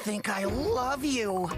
think I love you.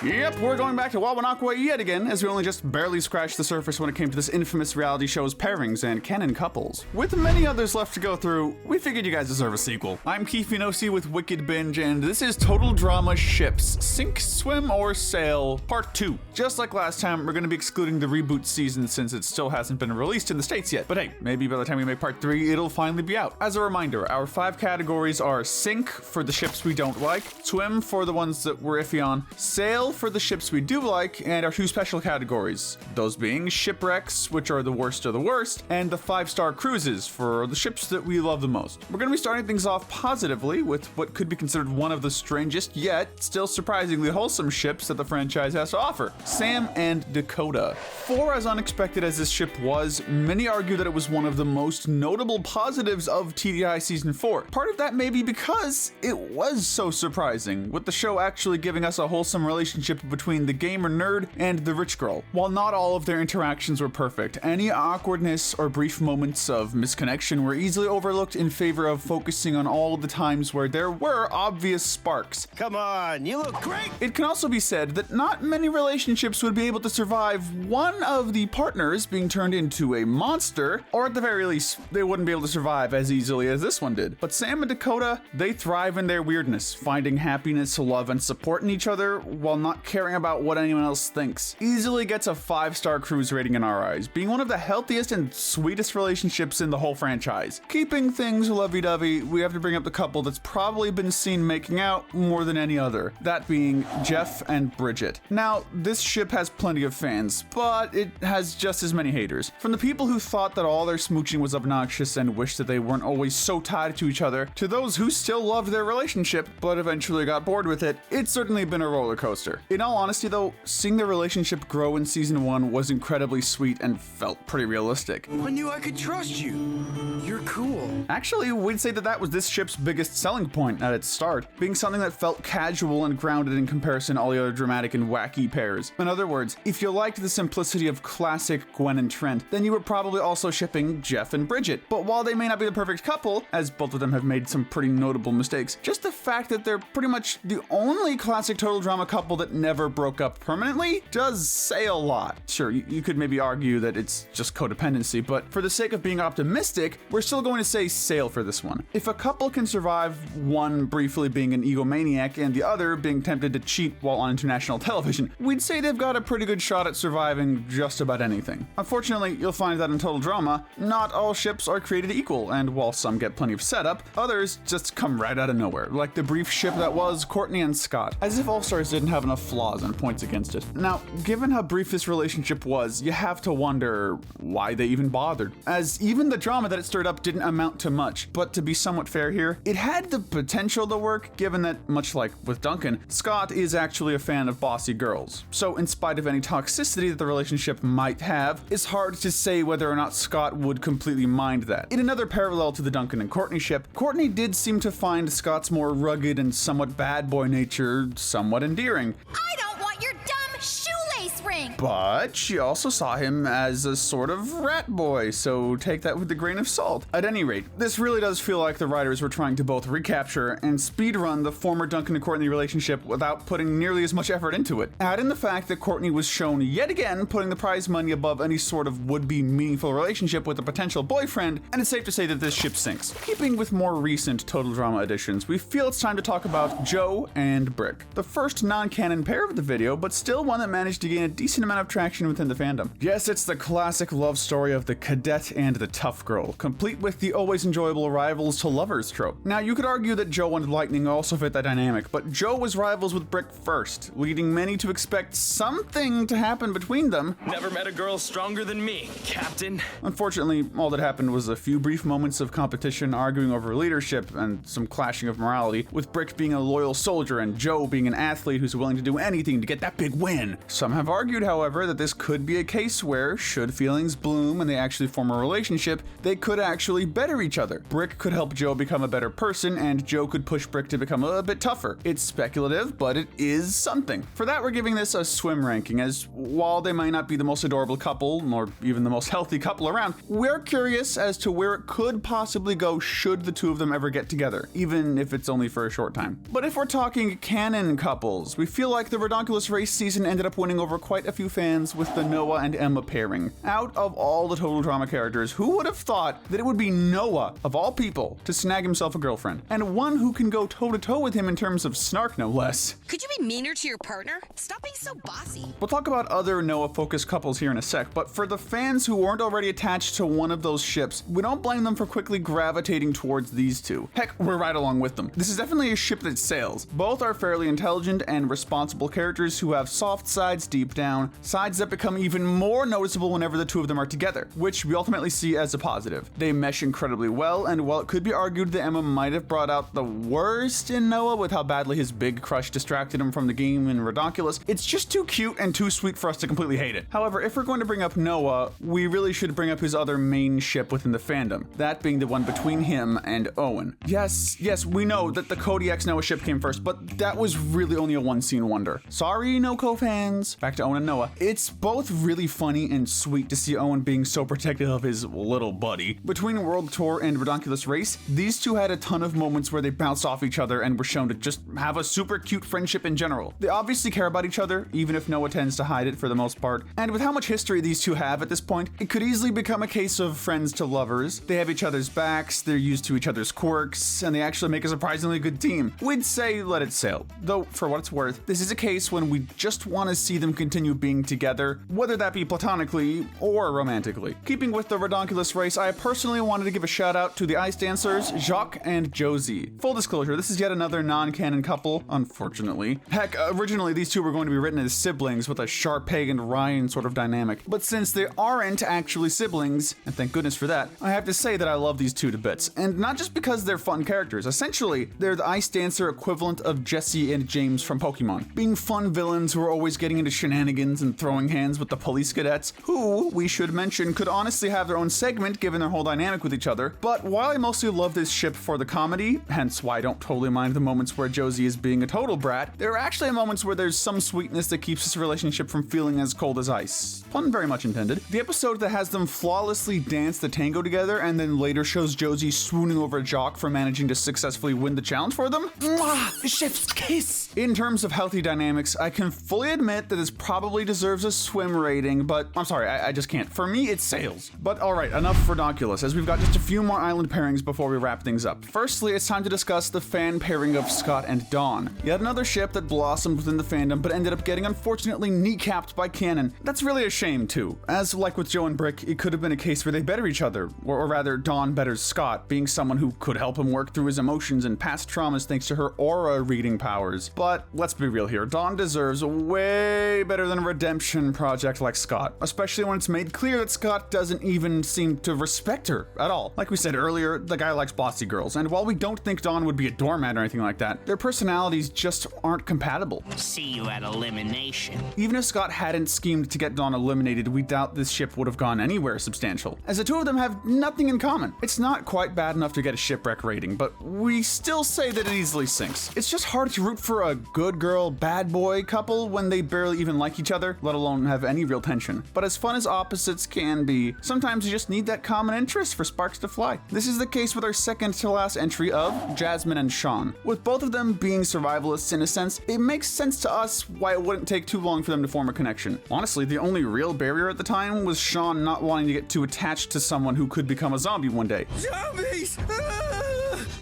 Yep, we're going back to Wawanakwa yet again, as we only just barely scratched the surface when it came to this infamous reality show's pairings and canon couples. With many others left to go through, we figured you guys deserve a sequel. I'm Kristijan with Wicked Binge, and this is Total Drama Ships, Sink, Swim, or Sail, Part 2. Just like last time, we're going to be excluding the reboot season since it still hasn't been released in the States yet, but hey, maybe by the time we make Part 3, it'll finally be out. As a reminder, our 5 categories are Sink for the ships we don't like, Swim for the ones that we're iffy on, Sail for the ships we do like, and our 2 special categories, those being shipwrecks, which are the worst of the worst, and the 5-star cruises for the ships that we love the most. We're going to be starting things off positively with what could be considered one of the strangest yet still surprisingly wholesome ships that the franchise has to offer, Sam and Dakota. For as unexpected as this ship was, many argue that it was one of the most notable positives of TDI Season 4. Part of that may be because it was so surprising, with the show actually giving us a wholesome relationship between the gamer nerd and the rich girl. While not all of their interactions were perfect, any awkwardness or brief moments of misconnection were easily overlooked in favor of focusing on all the times where there were obvious sparks. Come on, you look great! It can also be said that not many relationships would be able to survive one of the partners being turned into a monster, or at the very least, they wouldn't be able to survive as easily as this one did. But Sam and Dakota, they thrive in their weirdness, finding happiness, love, and support in each other while not caring about what anyone else thinks. Easily gets a 5-star cruise rating in our eyes, being one of the healthiest and sweetest relationships in the whole franchise. Keeping things lovey-dovey, we have to bring up the couple that's probably been seen making out more than any other, that being Jeff and Bridget. Now, this ship has plenty of fans, but it has just as many haters. From the people who thought that all their smooching was obnoxious and wished that they weren't always so tied to each other, to those who still loved their relationship but eventually got bored with it, it's certainly been a roller coaster. In all honesty though, seeing their relationship grow in Season 1 was incredibly sweet and felt pretty realistic. I knew I could trust you. You're cool. Actually, we'd say that that was this ship's biggest selling point at its start, being something that felt casual and grounded in comparison to all the other dramatic and wacky pairs. In other words, if you liked the simplicity of classic Gwen and Trent, then you were probably also shipping Jeff and Bridget. But while they may not be the perfect couple, as both of them have made some pretty notable mistakes, just the fact that they're pretty much the only classic total drama couple that never broke up permanently does say a lot. Sure, you could maybe argue that it's just codependency, but for the sake of being optimistic, we're still going to say sail for this one. If a couple can survive one briefly being an egomaniac and the other being tempted to cheat while on international television, we'd say they've got a pretty good shot at surviving just about anything. Unfortunately, you'll find that in total drama, not all ships are created equal, and while some get plenty of setup, others just come right out of nowhere, like the brief ship that was Courtney and Scott, as if All Stars didn't have enough flaws and points against it. Now, given how brief this relationship was, you have to wonder why they even bothered, as even the drama that it stirred up didn't amount to much. But to be somewhat fair here, it had the potential to work, given that, much like with Duncan, Scott is actually a fan of bossy girls. So in spite of any toxicity that the relationship might have, it's hard to say whether or not Scott would completely mind that. In another parallel to the Duncan and Courtney ship, Courtney did seem to find Scott's more rugged and somewhat bad boy nature somewhat endearing. I don't want your dumb shoelace ring! But she also saw him as a sort of rat boy, so take that with a grain of salt. At any rate, this really does feel like the writers were trying to both recapture and speedrun the former Duncan and Courtney relationship without putting nearly as much effort into it. Add in the fact that Courtney was shown yet again putting the prize money above any sort of would-be meaningful relationship with a potential boyfriend, and it's safe to say that this ship sinks. Keeping with more recent total drama editions, we feel it's time to talk about Joe and Brick, the first non-canon pair of the video, but still one that managed to gain a decent amount of traction within the fandom. Yes, it's the classic love story of the cadet and the tough girl, complete with the always enjoyable rivals to lovers trope. Now, you could argue that Joe and Lightning also fit that dynamic, but Joe was rivals with Brick first, leading many to expect something to happen between them. Never met a girl stronger than me, Captain. Unfortunately, all that happened was a few brief moments of competition, arguing over leadership, and some clashing of morality, with Brick being a loyal soldier and Joe being an athlete who's willing to do anything to get that big win. Some have argued argued, however, that this could be a case where, should feelings bloom and they actually form a relationship, they could actually better each other. Brick could help Joe become a better person, and Joe could push Brick to become a bit tougher. It's speculative, but it is something. For that, we're giving this a swim ranking, as while they might not be the most adorable couple, or even the most healthy couple around, we're curious as to where it could possibly go should the two of them ever get together, even if it's only for a short time. But if we're talking canon couples, we feel like the Redonkulous race season ended up winning over quite a few fans with the Noah and Emma pairing. Out of all the total drama characters, who would have thought that it would be Noah, of all people, to snag himself a girlfriend, and one who can go toe-to-toe with him in terms of snark, no less. Could you be meaner to your partner? Stop being so bossy. We'll talk about other Noah-focused couples here in a sec, but for the fans who weren't already attached to one of those ships, we don't blame them for quickly gravitating towards these two. Heck, we're right along with them. This is definitely a ship that sails. Both are fairly intelligent and responsible characters who have soft sides deep down, sides that become even more noticeable whenever the two of them are together, which we ultimately see as a positive. They mesh incredibly well, and while it could be argued that Emma might have brought out the worst in Noah with how badly his big crush distracted him from the game in Redonkulous, it's just too cute and too sweet for us to completely hate it. However, if we're going to bring up Noah, we really should bring up his other main ship within the fandom, that being the one between him and Owen. Yes, we know that the Cody X Noah ship came first, but that was really only a one-scene wonder. Sorry, Noco fans. Back to Owen and Noah. It's both really funny and sweet to see Owen being so protective of his little buddy. Between World Tour and Redonkulous Race, these two had a ton of moments where they bounced off each other and were shown to just have a super cute friendship in general. They obviously care about each other, even if Noah tends to hide it for the most part. And with how much history these two have at this point, it could easily become a case of friends to lovers. They have each other's backs, they're used to each other's quirks, and they actually make a surprisingly good team. We'd say let it sail. Though, for what it's worth, this is a case when we just want to see them continue being together, whether that be platonically or romantically. Keeping with the Redonkulous race, I personally wanted to give a shout out to the ice dancers, Jacques and Josie. Full disclosure, this is yet another non-canon couple, unfortunately. Heck, originally these two were going to be written as siblings with a Sharpay and Ryan sort of dynamic, but since they aren't actually siblings, and thank goodness for that, I have to say that I love these two to bits. And not just because they're fun characters, essentially, they're the ice dancer equivalent of Jesse and James from Pokemon, being fun villains who are always getting into shenanigans and throwing hands with the police cadets, who, we should mention, could honestly have their own segment given their whole dynamic with each other. But while I mostly love this ship for the comedy, hence why I don't totally mind the moments where Josie is being a total brat, there are actually moments where there's some sweetness that keeps this relationship from feeling as cold as ice. Pun very much intended. The episode that has them flawlessly dance the tango together and then later shows Josie swooning over Jacques for managing to successfully win the challenge for them? Mwah! The chef's kiss! In terms of healthy dynamics, I can fully admit that this probably deserves a swim rating, but I'm sorry, I just can't. For me, it sails. But alright, enough for Redonkulous, as we've got just a few more island pairings before we wrap things up. Firstly, it's time to discuss the fan pairing of Scott and Dawn. Yet another ship that blossomed within the fandom but ended up getting unfortunately kneecapped by canon. That's really a shame too, as like with Joe and Brick, it could have been a case where they better each other, or rather Dawn betters Scott, being someone who could help him work through his emotions and past traumas thanks to her aura reading powers. But let's be real here, Dawn deserves way better than a redemption project like Scott, especially when it's made clear that Scott doesn't even seem to respect her at all. Like we said earlier, the guy likes bossy girls, and while we don't think Dawn would be a doormat or anything like that, their personalities just aren't compatible. See you at elimination. Even if Scott hadn't schemed to get Dawn eliminated, we doubt this ship would have gone anywhere substantial, as the two of them have nothing in common. It's not quite bad enough to get a shipwreck rating, but we still say that it easily sinks. It's just hard to root for a good girl, bad boy couple when they barely even like each other, let alone have any real tension. But as fun as opposites can be, sometimes you just need that common interest for sparks to fly. This is the case with our second to last entry of Jasmine and Sean. With both of them being survivalists in a sense, it makes sense to us why it wouldn't take too long for them to form a connection. Honestly, the only real barrier at the time was Sean not wanting to get too attached to someone who could become a zombie one day. Zombies!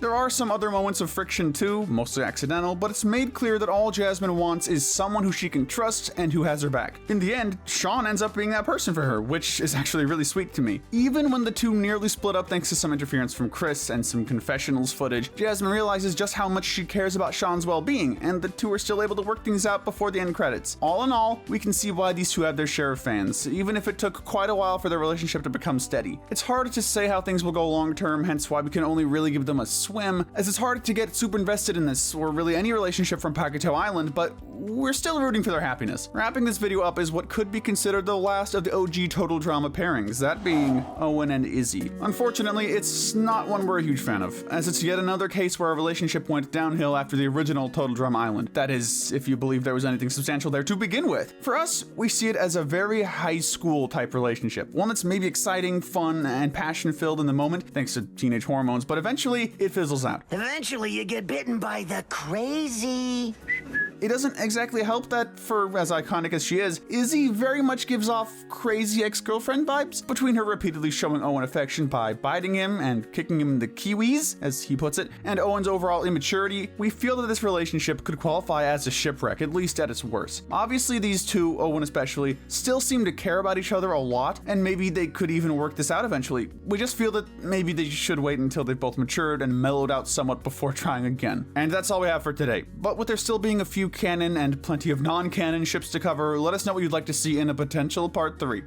There are some other moments of friction too, mostly accidental, but it's made clear that all Jasmine wants is someone who she can trust and who has her back. In the end, Sean ends up being that person for her, which is actually really sweet to me. Even when the two nearly split up thanks to some interference from Chris and some confessionals footage, Jasmine realizes just how much she cares about Sean's well-being, and the two are still able to work things out before the end credits. All in all, we can see why these two have their share of fans, even if it took quite a while for their relationship to become steady. It's hard to say how things will go long term, hence why we can only really give them a swim, as it's hard to get super invested in this, or really any relationship from Paketo Island, but we're still rooting for their happiness. Wrapping this video up is what could be considered the last of the OG total drama pairings, that being Owen and Izzy. Unfortunately, it's not one we're a huge fan of, as it's yet another case where a relationship went downhill after the original Total Drama Island. That is, if you believe there was anything substantial there to begin with. For us, we see it as a very high school type relationship, one that's maybe exciting, fun, and passion-filled in the moment, thanks to teenage hormones, but eventually it fizzles out. Eventually you get bitten by the crazy. It doesn't exactly help that, for as iconic as she is, Izzy very much gives off crazy ex-girlfriend vibes, between her repeatedly showing Owen affection by biting him and kicking him in the kiwis, as he puts it, and Owen's overall immaturity. We feel that this relationship could qualify as a shipwreck, at least at its worst. Obviously these two, Owen especially, still seem to care about each other a lot, and maybe they could even work this out eventually. We just feel that maybe they should wait until they've both matured and mellowed out somewhat before trying again. And that's all we have for today. But with there still being a few canon and plenty of non-canon ships to cover, let us know what you'd like to see in a potential part 3.